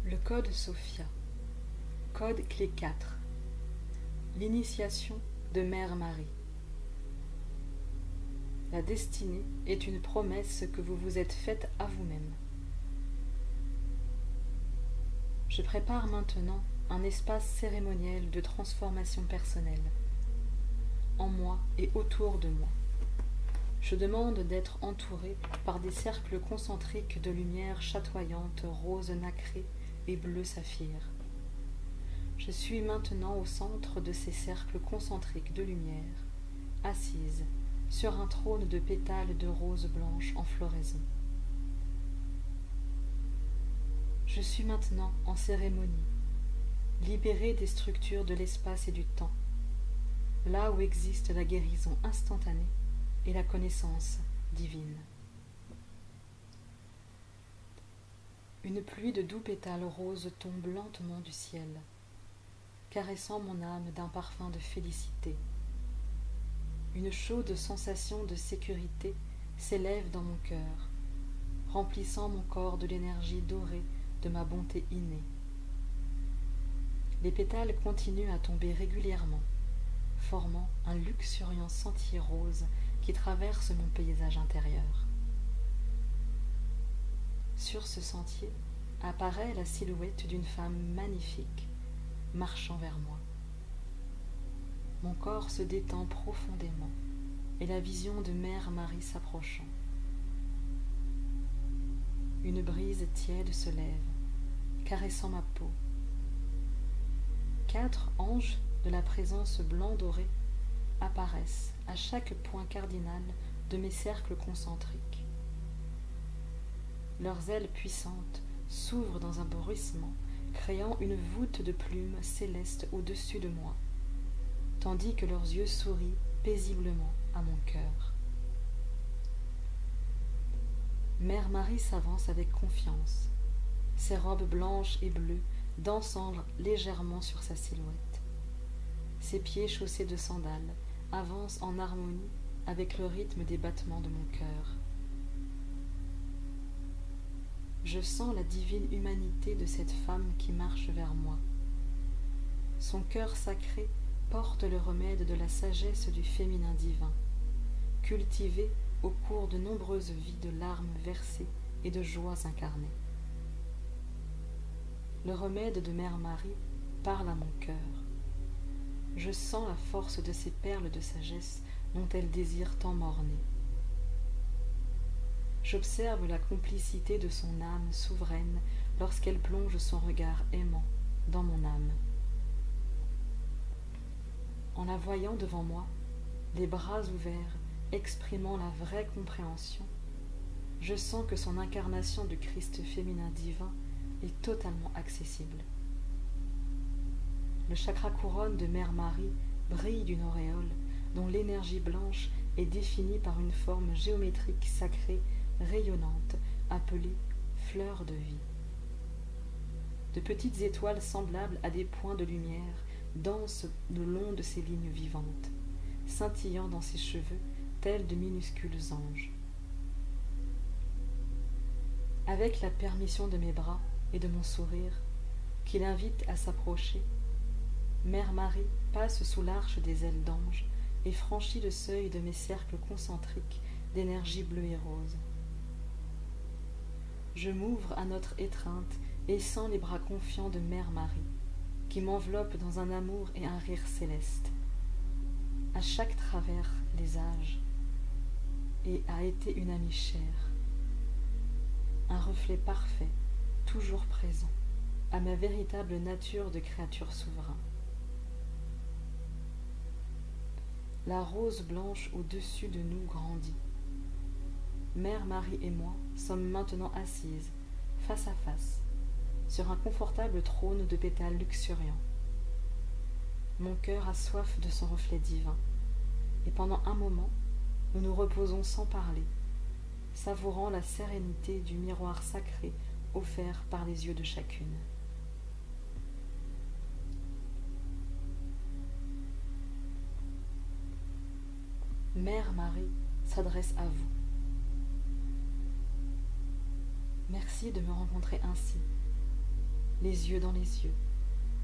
Le code Sophia. Code clé 4. L'initiation de Mère Marie. La destinée est une promesse que vous vous êtes faite à vous-même. Je prépare maintenant un espace cérémoniel de transformation personnelle, en moi et autour de moi. Je demande d'être entouré par des cercles concentriques de lumière chatoyante, rose nacrée et bleu saphir. Je suis maintenant au centre de ces cercles concentriques de lumière, assise sur un trône de pétales de rose blanche en floraison. Je suis maintenant en cérémonie, libérée des structures de l'espace et du temps, là où existe la guérison instantanée et la connaissance divine. Une pluie de doux pétales roses tombe lentement du ciel, caressant mon âme d'un parfum de félicité. Une chaude sensation de sécurité s'élève dans mon cœur, remplissant mon corps de l'énergie dorée de ma bonté innée. Les pétales continuent à tomber régulièrement, formant un luxuriant sentier rose qui traverse mon paysage intérieur. Sur ce sentier apparaît la silhouette d'une femme magnifique, marchant vers moi. Mon corps se détend profondément et la vision de Mère Marie s'approchant. Une brise tiède se lève, caressant ma peau. 4 anges de la présence blanc-dorée apparaissent à chaque point cardinal de mes cercles concentriques. Leurs ailes puissantes s'ouvrent dans un bruissement, créant une voûte de plumes célestes au-dessus de moi, tandis que leurs yeux sourient paisiblement à mon cœur. Mère Marie s'avance avec confiance, ses robes blanches et bleues dansant légèrement sur sa silhouette. Ses pieds chaussés de sandales avancent en harmonie avec le rythme des battements de mon cœur. Je sens la divine humanité de cette femme qui marche vers moi. Son cœur sacré porte le remède de la sagesse du féminin divin, cultivé au cours de nombreuses vies de larmes versées et de joies incarnées. Le remède de Mère Marie parle à mon cœur. Je sens la force de ces perles de sagesse dont elle désire tant m'orner. J'observe la complicité de son âme souveraine lorsqu'elle plonge son regard aimant dans mon âme. En la voyant devant moi, les bras ouverts, exprimant la vraie compréhension, je sens que son incarnation de Christ féminin divin est totalement accessible. Le chakra couronne de Mère Marie brille d'une auréole dont l'énergie blanche est définie par une forme géométrique sacrée rayonnante appelée fleur de vie. De petites étoiles semblables à des points de lumière dansent le long de ces lignes vivantes, scintillant dans ses cheveux tels de minuscules anges. Avec la permission de mes bras et de mon sourire, qui l'invite à s'approcher, Mère Marie passe sous l'arche des ailes d'ange et franchit le seuil de mes cercles concentriques d'énergie bleue et rose. Je m'ouvre à notre étreinte et sens les bras confiants de Mère Marie, qui m'enveloppe dans un amour et un rire céleste. À chaque travers les âges, et a été une amie chère, un reflet parfait, toujours présent, à ma véritable nature de créature souverain. La rose blanche au-dessus de nous grandit. Mère Marie et moi sommes maintenant assises, face à face, sur un confortable trône de pétales luxuriants. Mon cœur a soif de son reflet divin, et pendant un moment, nous nous reposons sans parler, savourant la sérénité du miroir sacré offert par les yeux de chacune. Mère Marie s'adresse à vous. Merci de me rencontrer ainsi, les yeux dans les yeux,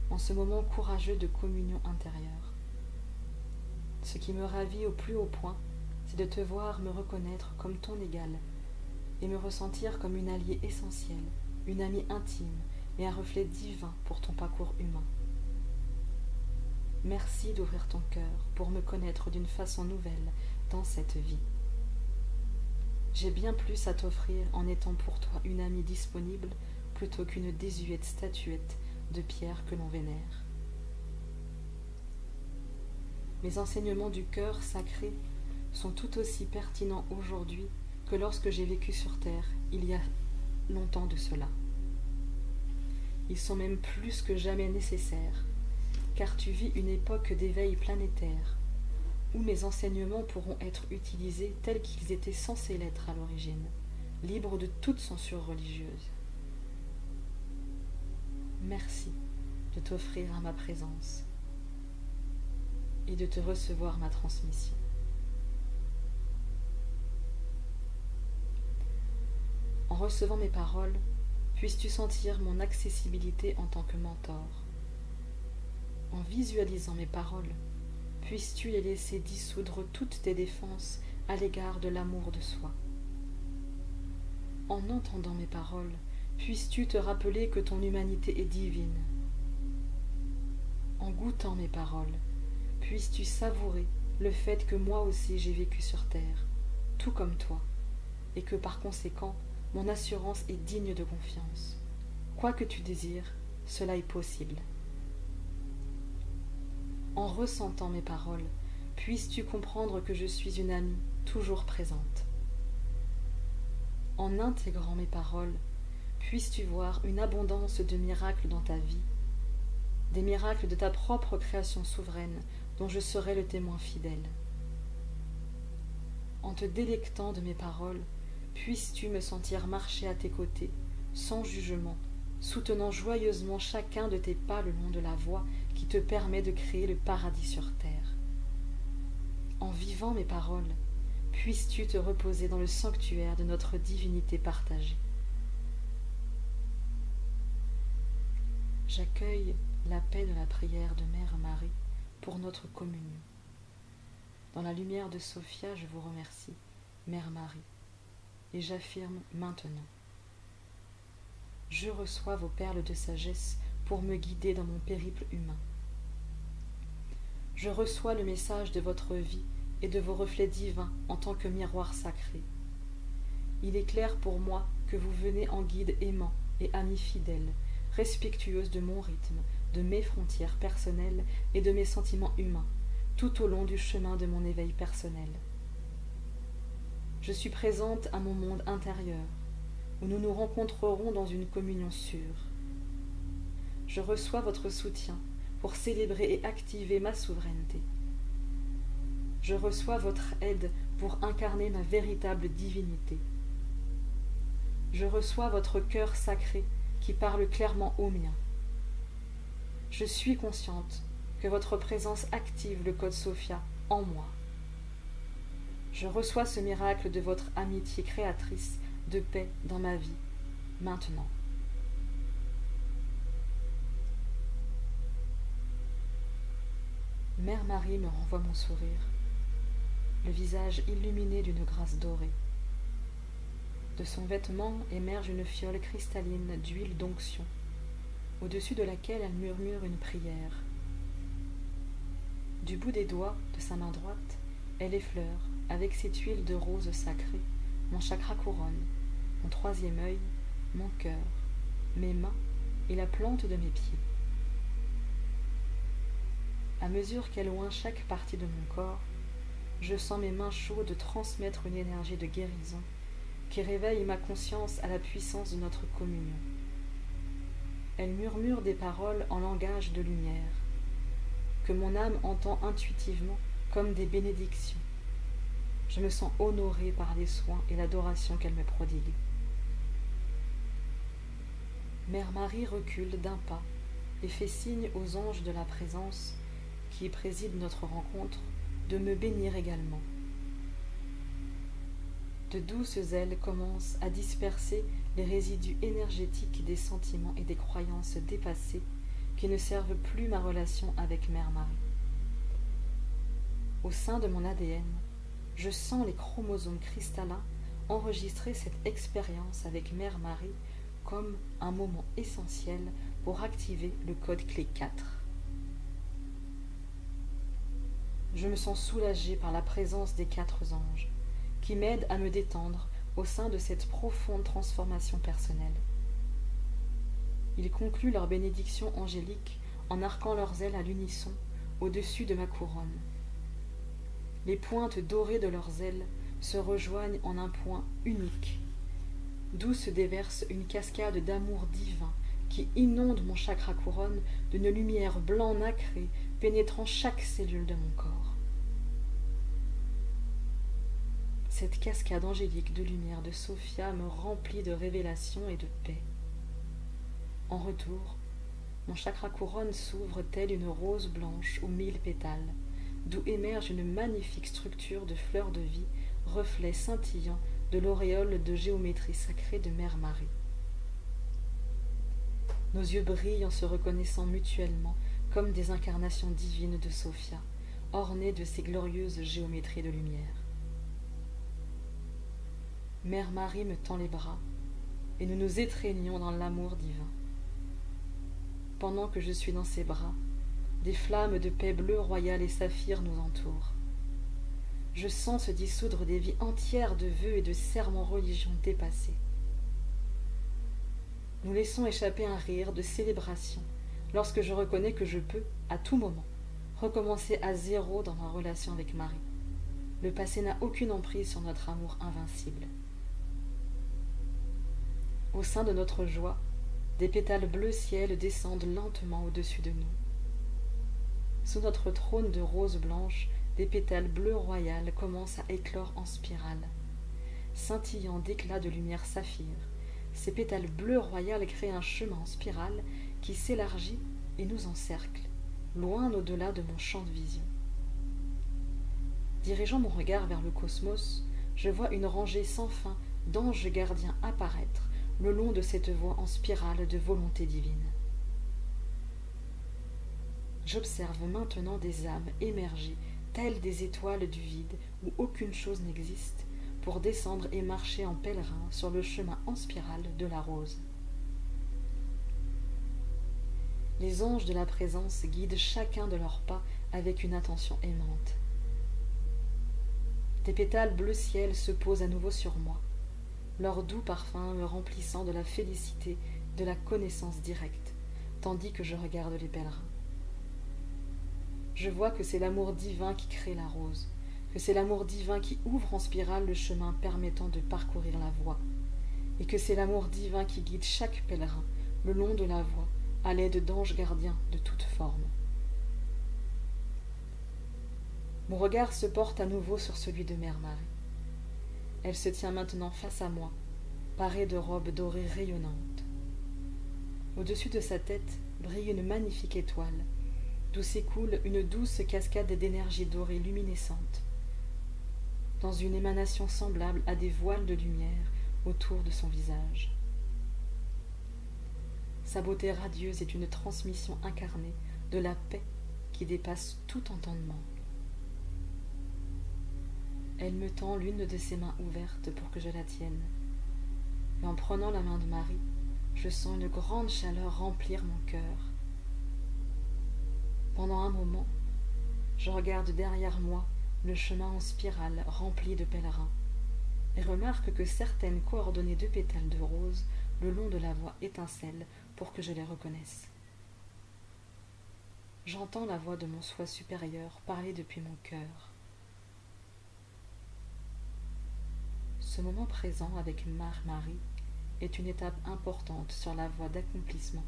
en ce moment courageux de communion intérieure. Ce qui me ravit au plus haut point, c'est de te voir me reconnaître comme ton égal et me ressentir comme une alliée essentielle, une amie intime et un reflet divin pour ton parcours humain. Merci d'ouvrir ton cœur pour me connaître d'une façon nouvelle dans cette vie. J'ai bien plus à t'offrir en étant pour toi une amie disponible plutôt qu'une désuète statuette de pierre que l'on vénère. Mes enseignements du cœur sacré sont tout aussi pertinents aujourd'hui que lorsque j'ai vécu sur terre il y a longtemps de cela. Ils sont même plus que jamais nécessaires, car tu vis une époque d'éveil planétaire, où mes enseignements pourront être utilisés tels qu'ils étaient censés l'être à l'origine, libres de toute censure religieuse. Merci de t'offrir à ma présence et de te recevoir ma transmission. En recevant mes paroles, puisses-tu sentir mon accessibilité en tant que mentor. En visualisant mes paroles, puisses-tu les laisser dissoudre toutes tes défenses à l'égard de l'amour de soi. En entendant mes paroles, puisses-tu te rappeler que ton humanité est divine. En goûtant mes paroles, puisses-tu savourer le fait que moi aussi j'ai vécu sur terre, tout comme toi, et que par conséquent, mon assurance est digne de confiance. Quoi que tu désires, cela est possible. En ressentant mes paroles, puisses-tu comprendre que je suis une amie toujours présente. En intégrant mes paroles, puisses-tu voir une abondance de miracles dans ta vie, des miracles de ta propre création souveraine dont je serai le témoin fidèle. En te délectant de mes paroles, puisses-tu me sentir marcher à tes côtés, sans jugement, soutenant joyeusement chacun de tes pas le long de la voie qui te permet de créer le paradis sur terre. En vivant mes paroles, puisses-tu te reposer dans le sanctuaire de notre divinité partagée. J'accueille la paix de la prière de Mère Marie pour notre communion. Dans la lumière de Sophia, je vous remercie, Mère Marie, et j'affirme maintenant. Je reçois vos perles de sagesse pour me guider dans mon périple humain. Je reçois le message de votre vie et de vos reflets divins en tant que miroir sacré. Il est clair pour moi que vous venez en guide aimant et amie fidèle, respectueuse de mon rythme, de mes frontières personnelles et de mes sentiments humains, tout au long du chemin de mon éveil personnel. Je suis présente à mon monde intérieur, où nous nous rencontrerons dans une communion sûre. Je reçois votre soutien pour célébrer et activer ma souveraineté. Je reçois votre aide pour incarner ma véritable divinité. Je reçois votre cœur sacré qui parle clairement au mien. Je suis consciente que votre présence active le code Sophia en moi. Je reçois ce miracle de votre amitié créatrice de paix dans ma vie, maintenant. Mère Marie me renvoie mon sourire, le visage illuminé d'une grâce dorée. De son vêtement émerge une fiole cristalline d'huile d'onction, au-dessus de laquelle elle murmure une prière. Du bout des doigts de sa main droite, elle effleure, avec cette huile de rose sacrée, mon chakra couronne, mon troisième œil, mon cœur, mes mains et la plante de mes pieds. À mesure qu'elle oint chaque partie de mon corps, je sens mes mains chaudes transmettre une énergie de guérison qui réveille ma conscience à la puissance de notre communion. Elle murmure des paroles en langage de lumière, que mon âme entend intuitivement comme des bénédictions. Je me sens honorée par les soins et l'adoration qu'elle me prodigue. Mère Marie recule d'un pas et fait signe aux anges de la présence qui président notre rencontre de me bénir également. de douces ailes commencent à disperser les résidus énergétiques des sentiments et des croyances dépassées qui ne servent plus ma relation avec Mère Marie. Au sein de mon ADN, je sens les chromosomes cristallins enregistrer cette expérience avec Mère Marie comme un moment essentiel pour activer le code clé 4. Je me sens soulagée par la présence des 4 anges, qui m'aident à me détendre au sein de cette profonde transformation personnelle. Ils concluent leur bénédiction angélique en arquant leurs ailes à l'unisson au-dessus de ma couronne. Les pointes dorées de leurs ailes se rejoignent en un point unique, d'où se déverse une cascade d'amour divin qui inonde mon chakra couronne d'une lumière blanc nacrée pénétrant chaque cellule de mon corps. Cette cascade angélique de lumière de Sophia me remplit de révélations et de paix. En retour, mon chakra couronne s'ouvre telle une rose blanche aux 1000 pétales, d'où émerge une magnifique structure de fleurs de vie, reflet scintillant de l'auréole de géométrie sacrée de Mère Marie. Nos yeux brillent en se reconnaissant mutuellement comme des incarnations divines de Sophia, ornées de ces glorieuses géométries de lumière. Mère Marie me tend les bras, et nous nous étreignons dans l'amour divin. Pendant que je suis dans ses bras, des flammes de paix bleu royal et saphir nous entourent. Je sens se dissoudre des vies entières de vœux et de serments religions dépassés. Nous laissons échapper un rire de célébration lorsque je reconnais que je peux, à tout moment, recommencer à zéro dans ma relation avec Marie. Le passé n'a aucune emprise sur notre amour invincible. Au sein de notre joie, des pétales bleu ciel descendent lentement au-dessus de nous. Sous notre trône de rose blanche, des pétales bleu royal commencent à éclore en spirale. Scintillant d'éclats de lumière saphir, ces pétales bleu royal créent un chemin en spirale qui s'élargit et nous encercle, loin au-delà de mon champ de vision. Dirigeant mon regard vers le cosmos, je vois une rangée sans fin d'anges gardiens apparaître le long de cette voie en spirale de volonté divine. J'observe maintenant des âmes émerger telles des étoiles du vide où aucune chose n'existe pour descendre et marcher en pèlerin sur le chemin en spirale de la rose. Les anges de la présence guident chacun de leurs pas avec une attention aimante. Des pétales bleu ciel se posent à nouveau sur moi, leur doux parfum me remplissant de la félicité, de la connaissance directe, tandis que je regarde les pèlerins. Je vois que c'est l'amour divin qui crée la rose, que c'est l'amour divin qui ouvre en spirale le chemin permettant de parcourir la voie, et que c'est l'amour divin qui guide chaque pèlerin le long de la voie à l'aide d'anges gardiens de toutes formes. Mon regard se porte à nouveau sur celui de Mère Marie. Elle se tient maintenant face à moi, parée de robes dorées rayonnantes. Au-dessus de sa tête brille une magnifique étoile, d'où s'écoule une douce cascade d'énergie dorée luminescente, dans une émanation semblable à des voiles de lumière autour de son visage. Sa beauté radieuse est une transmission incarnée de la paix qui dépasse tout entendement. Elle me tend l'une de ses mains ouvertes pour que je la tienne. Et en prenant la main de Marie, je sens une grande chaleur remplir mon cœur. Pendant un moment, je regarde derrière moi le chemin en spirale rempli de pèlerins et remarque que certaines coordonnées de pétales de rose le long de la voie étincellent pour que je les reconnaisse. J'entends la voix de mon soi supérieur parler depuis mon cœur. Ce moment présent avec Mère Marie est une étape importante sur la voie d'accomplissement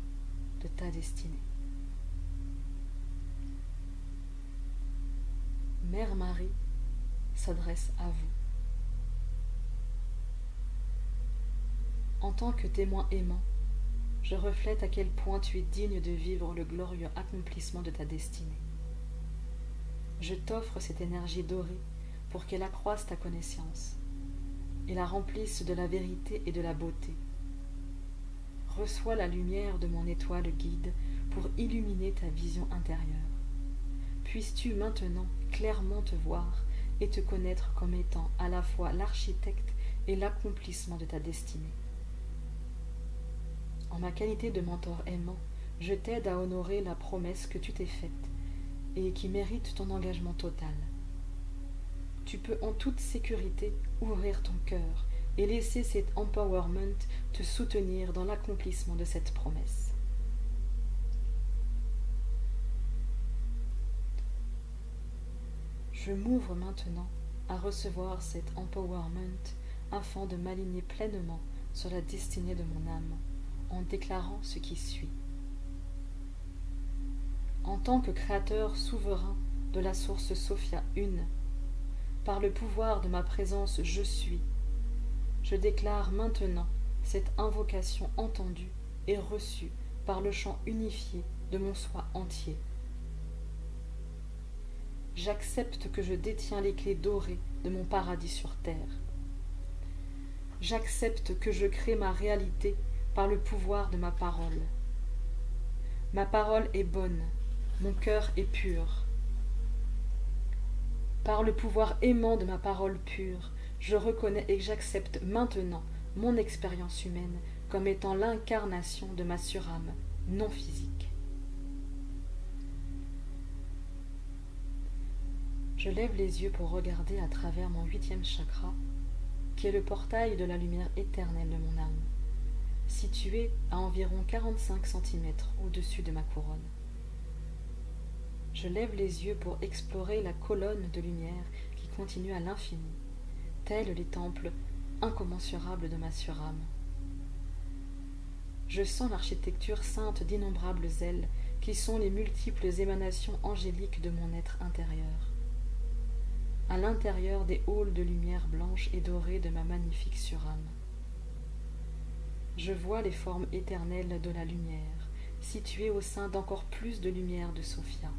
de ta destinée. Mère Marie s'adresse à vous. En tant que témoin aimant, je reflète à quel point tu es digne de vivre le glorieux accomplissement de ta destinée. Je t'offre cette énergie dorée pour qu'elle accroisse ta connaissance. et la remplisse de la vérité et de la beauté. Reçois la lumière de mon étoile guide pour illuminer ta vision intérieure. Puisses-tu maintenant clairement te voir et te connaître comme étant à la fois l'architecte et l'accomplissement de ta destinée. En ma qualité de mentor aimant, je t'aide à honorer la promesse que tu t'es faite et qui mérite ton engagement total. Tu peux en toute sécurité ouvrir ton cœur et laisser cet empowerment te soutenir dans l'accomplissement de cette promesse. Je m'ouvre maintenant à recevoir cet empowerment afin de m'aligner pleinement sur la destinée de mon âme en déclarant ce qui suit. En tant que créateur souverain de la source Sophia Une, par le pouvoir de ma présence je suis, je déclare maintenant cette invocation entendue et reçue par le chant unifié de mon soi entier. J'accepte que je détiens les clés dorées de mon paradis sur terre. J'accepte que je crée ma réalité par le pouvoir de ma parole. Ma parole est bonne, mon cœur est pur. Par le pouvoir aimant de ma parole pure, je reconnais et j'accepte maintenant mon expérience humaine comme étant l'incarnation de ma surâme non physique. Je lève les yeux pour regarder à travers mon 8e chakra, qui est le portail de la lumière éternelle de mon âme, situé à environ 45 cm au-dessus de ma couronne. Je lève les yeux pour explorer la colonne de lumière qui continue à l'infini, tels les temples incommensurables de ma surâme. Je sens l'architecture sainte d'innombrables ailes qui sont les multiples émanations angéliques de mon être intérieur. À l'intérieur des halls de lumière blanche et dorée de ma magnifique surâme. Je vois les formes éternelles de la lumière, situées au sein d'encore plus de lumière de Sophia.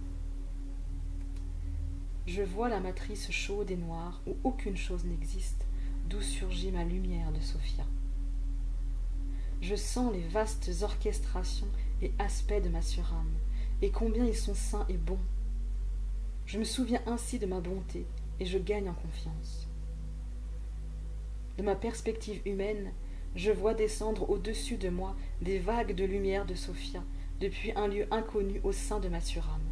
Je vois la matrice chaude et noire où aucune chose n'existe, d'où surgit ma lumière de Sophia. Je sens les vastes orchestrations et aspects de ma surâme, et combien ils sont saints et bons. Je me souviens ainsi de ma bonté, et je gagne en confiance. De ma perspective humaine, je vois descendre au-dessus de moi des vagues de lumière de Sophia, depuis un lieu inconnu au sein de ma surâme.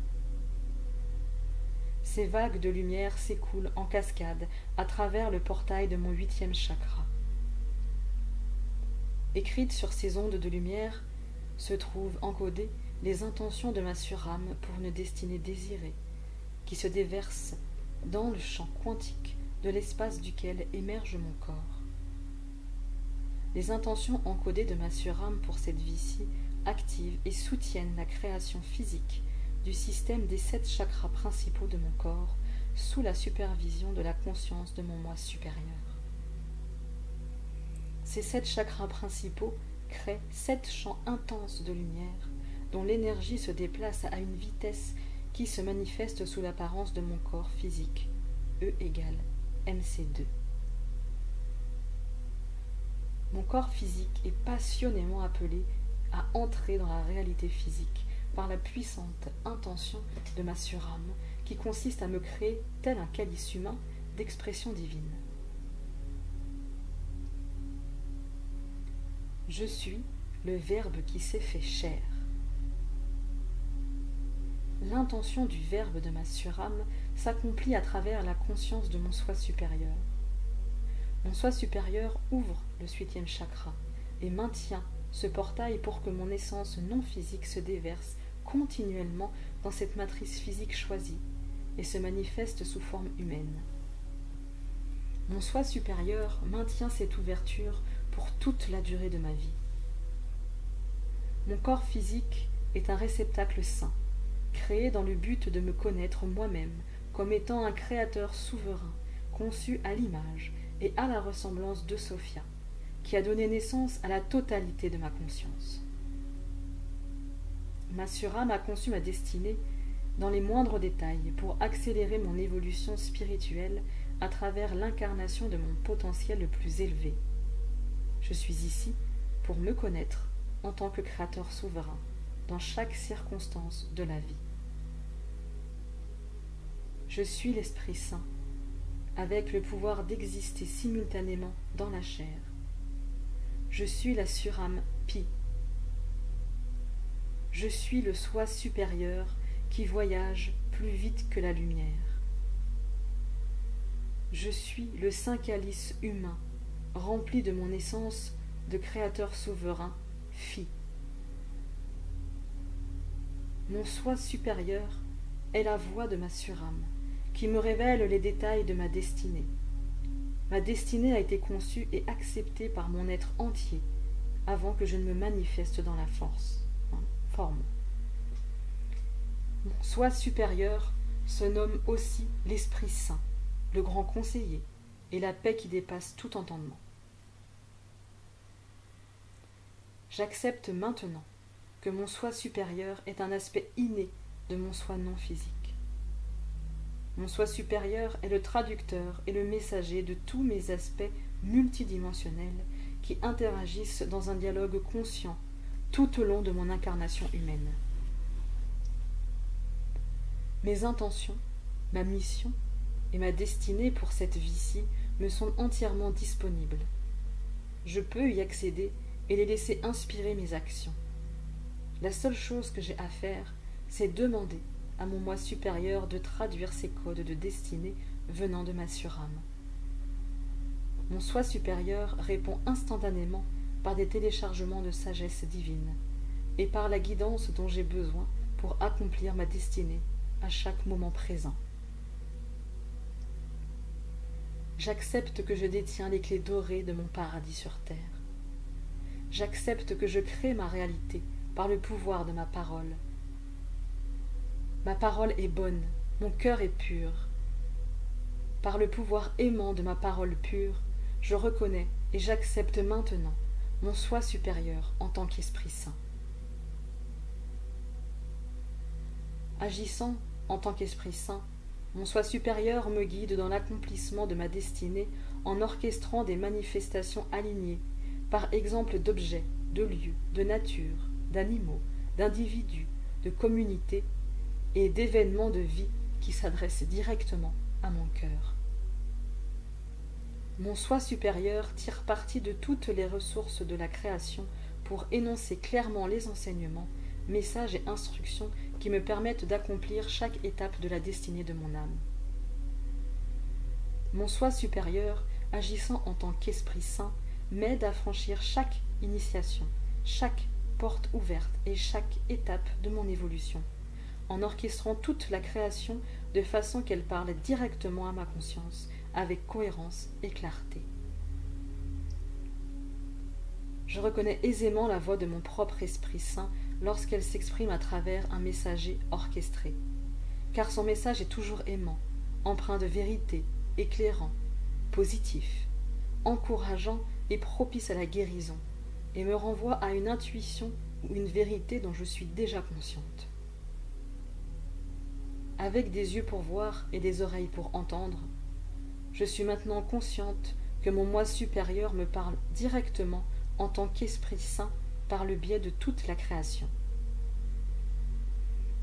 Ces vagues de lumière s'écoulent en cascade à travers le portail de mon 8e chakra. Écrites sur ces ondes de lumière se trouvent encodées les intentions de ma surâme pour une destinée désirée, qui se déverse dans le champ quantique de l'espace duquel émerge mon corps. Les intentions encodées de ma surâme pour cette vie-ci activent et soutiennent la création physique du système des 7 chakras principaux de mon corps sous la supervision de la conscience de mon moi supérieur. Ces 7 chakras principaux créent 7 champs intenses de lumière dont l'énergie se déplace à une vitesse qui se manifeste sous l'apparence de mon corps physique, E égale MC2. Mon corps physique est passionnément appelé à entrer dans la réalité physique par la puissante intention de ma surâme qui consiste à me créer tel un calice humain d'expression divine. Je suis le Verbe qui s'est fait chair. L'intention du Verbe de ma surâme s'accomplit à travers la conscience de mon soi supérieur. Mon soi supérieur ouvre le 8e chakra et maintient ce portail pour que mon essence non physique se déverse continuellement dans cette matrice physique choisie et se manifeste sous forme humaine. Mon soi supérieur maintient cette ouverture pour toute la durée de ma vie. Mon corps physique est un réceptacle saint, créé dans le but de me connaître moi-même comme étant un créateur souverain, conçu à l'image et à la ressemblance de Sophia, qui a donné naissance à la totalité de ma conscience. Ma surâme a conçu ma destinée dans les moindres détails pour accélérer mon évolution spirituelle à travers l'incarnation de mon potentiel le plus élevé. Je suis ici pour me connaître en tant que créateur souverain dans chaque circonstance de la vie. Je suis l'Esprit Saint, avec le pouvoir d'exister simultanément dans la chair. Je suis la surâme Pi. Je suis le soi supérieur qui voyage plus vite que la lumière. Je suis le saint calice humain, rempli de mon essence de créateur souverain, Phi. Mon soi supérieur est la voix de ma surâme, qui me révèle les détails de ma destinée. Ma destinée a été conçue et acceptée par mon être entier, avant que je ne me manifeste dans la forme. Mon soi supérieur se nomme aussi l'Esprit Saint, le grand conseiller, et la paix qui dépasse tout entendement. J'accepte maintenant que mon soi supérieur est un aspect inné de mon soi non physique. Mon soi supérieur est le traducteur et le messager de tous mes aspects multidimensionnels qui interagissent dans un dialogue conscient tout au long de mon incarnation humaine. Mes intentions, ma mission et ma destinée pour cette vie-ci me sont entièrement disponibles. Je peux y accéder et les laisser inspirer mes actions. La seule chose que j'ai à faire, c'est demander à mon moi supérieur de traduire ces codes de destinée venant de ma surâme. Mon soi supérieur répond instantanément par des téléchargements de sagesse divine et par la guidance dont j'ai besoin pour accomplir ma destinée à chaque moment présent. J'accepte que je détiens les clés dorées de mon paradis sur terre. J'accepte que je crée ma réalité par le pouvoir de ma parole. Ma parole est bonne, mon cœur est pur. Par le pouvoir aimant de ma parole pure, je reconnais et j'accepte maintenant mon soi supérieur en tant qu'Esprit Saint. Agissant en tant qu'Esprit Saint, mon soi supérieur me guide dans l'accomplissement de ma destinée en orchestrant des manifestations alignées, par exemple d'objets, de lieux, de nature, d'animaux, d'individus, de communautés et d'événements de vie qui s'adressent directement à mon cœur. Mon soi supérieur tire parti de toutes les ressources de la création pour énoncer clairement les enseignements, messages et instructions qui me permettent d'accomplir chaque étape de la destinée de mon âme. Mon soi supérieur, agissant en tant qu'Esprit Saint, m'aide à franchir chaque initiation, chaque porte ouverte et chaque étape de mon évolution, en orchestrant toute la création de façon qu'elle parle directement à ma conscience, avec cohérence et clarté. Je reconnais aisément la voix de mon propre Esprit Saint lorsqu'elle s'exprime à travers un messager orchestré, car son message est toujours aimant, empreint de vérité, éclairant, positif, encourageant et propice à la guérison, et me renvoie à une intuition ou une vérité dont je suis déjà consciente. Avec des yeux pour voir et des oreilles pour entendre, je suis maintenant consciente que mon moi supérieur me parle directement en tant qu'Esprit Saint par le biais de toute la création.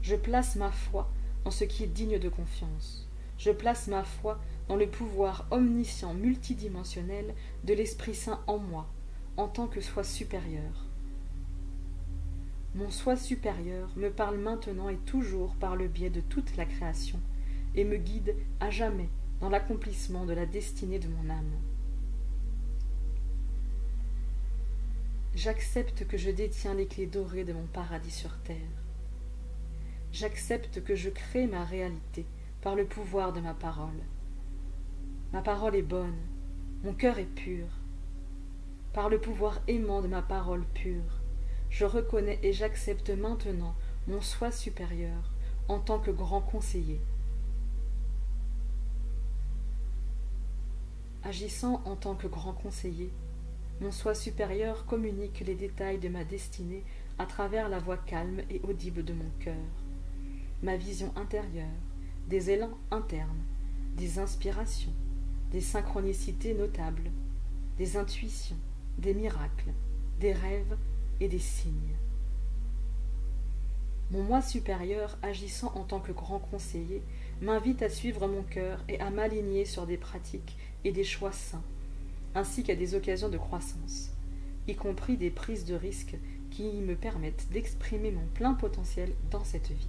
Je place ma foi dans ce qui est digne de confiance. Je place ma foi dans le pouvoir omniscient multidimensionnel de l'Esprit Saint en moi, en tant que soi supérieur. Mon soi supérieur me parle maintenant et toujours par le biais de toute la création et me guide à jamais dans l'accomplissement de la destinée de mon âme. J'accepte que je détiens les clés dorées de mon paradis sur terre. J'accepte que je crée ma réalité par le pouvoir de ma parole. Ma parole est bonne, mon cœur est pur. Par le pouvoir aimant de ma parole pure, je reconnais et j'accepte maintenant mon soi supérieur en tant que grand conseiller. Agissant en tant que grand conseiller, mon soi supérieur communique les détails de ma destinée à travers la voix calme et audible de mon cœur, ma vision intérieure, des élans internes, des inspirations, des synchronicités notables, des intuitions, des miracles, des rêves et des signes. Mon moi supérieur, agissant en tant que grand conseiller, m'invite à suivre mon cœur et à m'aligner sur des pratiques et des choix sains, ainsi qu'à des occasions de croissance, y compris des prises de risques qui me permettent d'exprimer mon plein potentiel dans cette vie.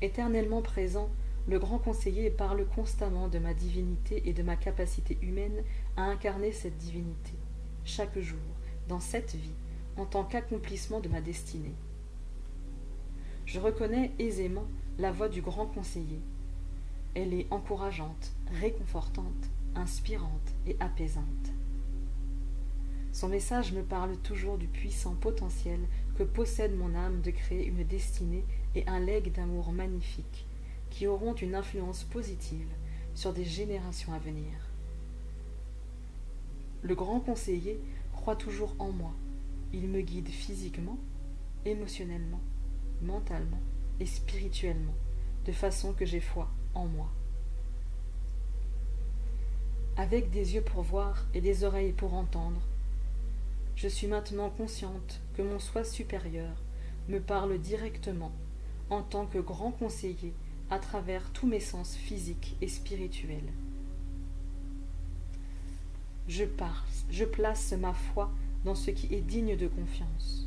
Éternellement présent, le grand conseiller parle constamment de ma divinité et de ma capacité humaine à incarner cette divinité, chaque jour, dans cette vie, en tant qu'accomplissement de ma destinée. Je reconnais aisément la voix du grand conseiller. Elle est encourageante, réconfortante, inspirante et apaisante. Son message me parle toujours du puissant potentiel que possède mon âme de créer une destinée et un legs d'amour magnifique, qui auront une influence positive sur des générations à venir. Le grand conseiller croit toujours en moi. Il me guide physiquement, émotionnellement, mentalement et spirituellement, de façon que j'ai foi en moi. Avec des yeux pour voir et des oreilles pour entendre, je suis maintenant consciente que mon soi supérieur me parle directement en tant que grand conseiller à travers tous mes sens physiques et spirituels. Je place ma foi dans ce qui est digne de confiance.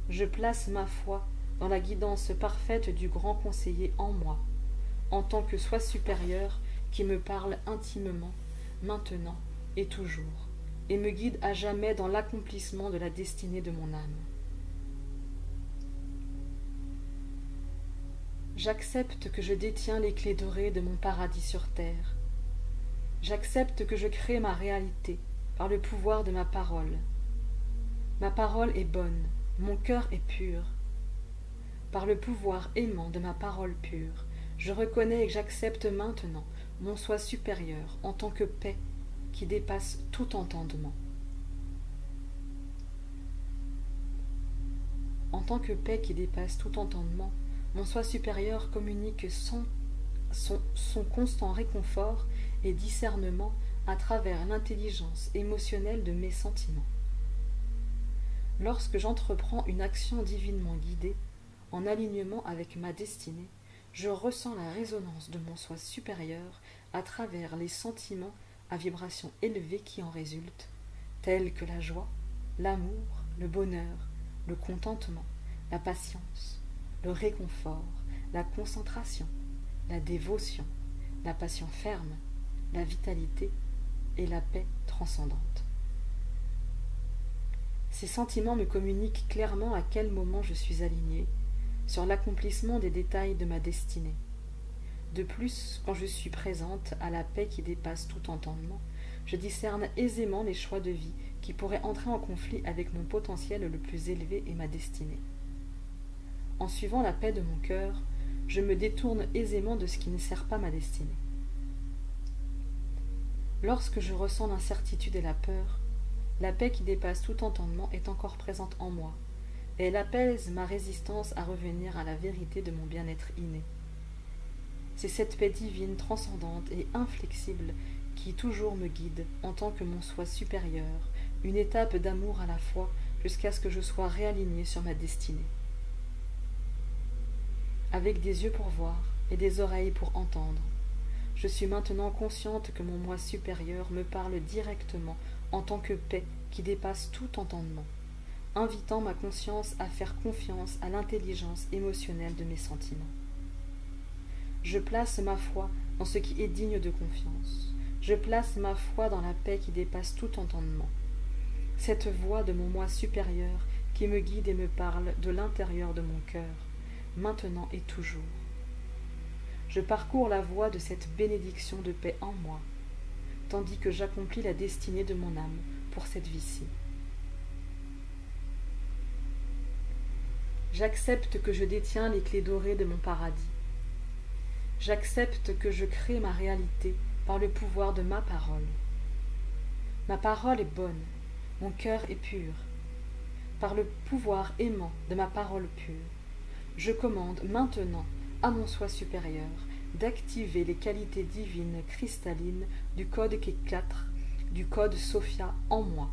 Je place ma foi dans la guidance parfaite du grand conseiller en moi, en tant que soi supérieur qui me parle intimement, maintenant et toujours, et me guide à jamais dans l'accomplissement de la destinée de mon âme. J'accepte que je détiens les clés dorées de mon paradis sur terre. J'accepte que je crée ma réalité par le pouvoir de ma parole. Ma parole est bonne, mon cœur est pur. Par le pouvoir aimant de ma parole pure, je reconnais et j'accepte maintenant mon soi supérieur en tant que paix qui dépasse tout entendement. En tant que paix qui dépasse tout entendement, mon soi supérieur communique son constant réconfort et discernement à travers l'intelligence émotionnelle de mes sentiments. Lorsque j'entreprends une action divinement guidée, en alignement avec ma destinée, je ressens la résonance de mon soi supérieur à travers les sentiments à vibration élevée qui en résultent, tels que la joie, l'amour, le bonheur, le contentement, la patience, le réconfort, la concentration, la dévotion, la passion ferme, la vitalité et la paix transcendante. Ces sentiments me communiquent clairement à quel moment je suis alignée sur l'accomplissement des détails de ma destinée. De plus, quand je suis présente à la paix qui dépasse tout entendement, je discerne aisément les choix de vie qui pourraient entrer en conflit avec mon potentiel le plus élevé et ma destinée. En suivant la paix de mon cœur, je me détourne aisément de ce qui ne sert pas ma destinée. Lorsque je ressens l'incertitude et la peur, la paix qui dépasse tout entendement est encore présente en moi, et elle apaise ma résistance à revenir à la vérité de mon bien-être inné. C'est cette paix divine, transcendante et inflexible qui toujours me guide en tant que mon soi supérieur, une étape d'amour à la fois jusqu'à ce que je sois réalignée sur ma destinée. Avec des yeux pour voir et des oreilles pour entendre, je suis maintenant consciente que mon moi supérieur me parle directement en tant que paix qui dépasse tout entendement, invitant ma conscience à faire confiance à l'intelligence émotionnelle de mes sentiments. Je place ma foi dans ce qui est digne de confiance. Je place ma foi dans la paix qui dépasse tout entendement. Cette voix de mon moi supérieur qui me guide et me parle de l'intérieur de mon cœur, maintenant et toujours. Je parcours la voie de cette bénédiction de paix en moi, tandis que j'accomplis la destinée de mon âme pour cette vie-ci. J'accepte que je détiens les clés dorées de mon paradis. J'accepte que je crée ma réalité par le pouvoir de ma parole. Ma parole est bonne, mon cœur est pur. Par le pouvoir aimant de ma parole pure, je commande maintenant à mon soi supérieur d'activer les qualités divines cristallines du code K4, du code Sophia en moi,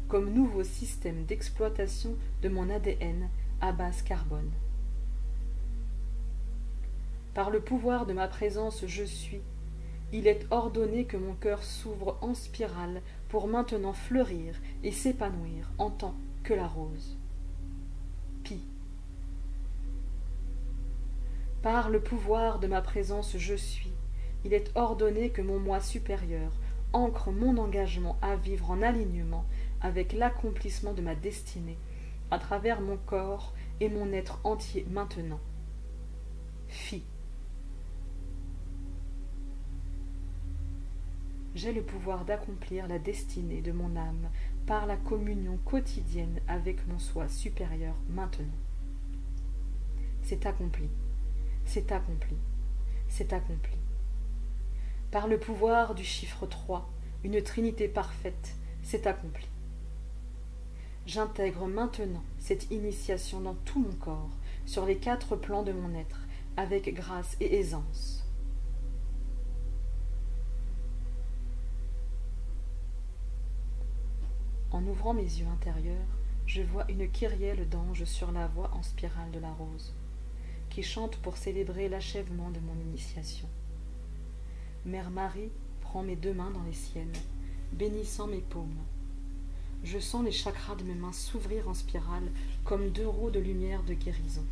comme nouveau système d'exploitation de mon ADN à base carbone. Par le pouvoir de ma présence je suis, il est ordonné que mon cœur s'ouvre en spirale pour maintenant fleurir et s'épanouir en tant que la rose. Pi. Par le pouvoir de ma présence je suis, il est ordonné que mon moi supérieur ancre mon engagement à vivre en alignement avec l'accomplissement de ma destinée à travers mon corps et mon être entier maintenant. Phi. J'ai le pouvoir d'accomplir la destinée de mon âme par la communion quotidienne avec mon soi supérieur maintenant. C'est accompli, c'est accompli, c'est accompli. Par le pouvoir du chiffre 3, une trinité parfaite, c'est accompli. J'intègre maintenant cette initiation dans tout mon corps, sur les 4 plans de mon être, avec grâce et aisance. En ouvrant mes yeux intérieurs, je vois une kyrielle d'anges sur la voie en spirale de la rose, qui chante pour célébrer l'achèvement de mon initiation. Mère Marie prend mes 2 mains dans les siennes, bénissant mes paumes. Je sens les chakras de mes mains s'ouvrir en spirale comme 2 roues de lumière de guérison.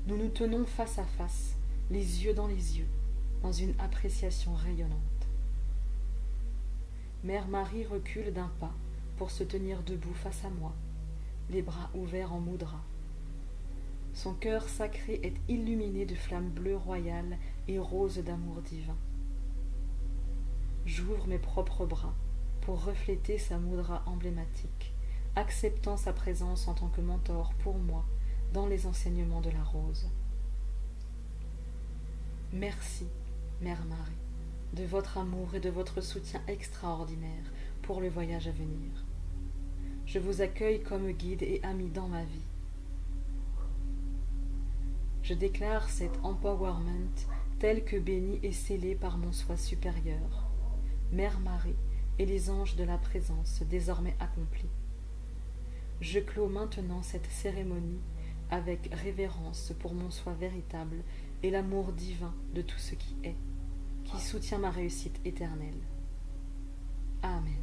Nous nous tenons face à face, les yeux dans les yeux, dans une appréciation rayonnante. Mère Marie recule d'un pas pour se tenir debout face à moi, les bras ouverts en mudra. Son cœur sacré est illuminé de flammes bleues royales et roses d'amour divin. J'ouvre mes propres bras pour refléter sa mudra emblématique, acceptant sa présence en tant que mentor pour moi dans les enseignements de la rose. Merci, Mère Marie, de votre amour et de votre soutien extraordinaire pour le voyage à venir. Je vous accueille comme guide et ami dans ma vie. Je déclare cet empowerment tel que béni et scellé par mon soi supérieur, Mère Marie et les anges de la présence désormais accomplis. Je clôt maintenant cette cérémonie avec révérence pour mon soi véritable et l'amour divin de tout ce qui est, qui soutient ma réussite éternelle. Amen.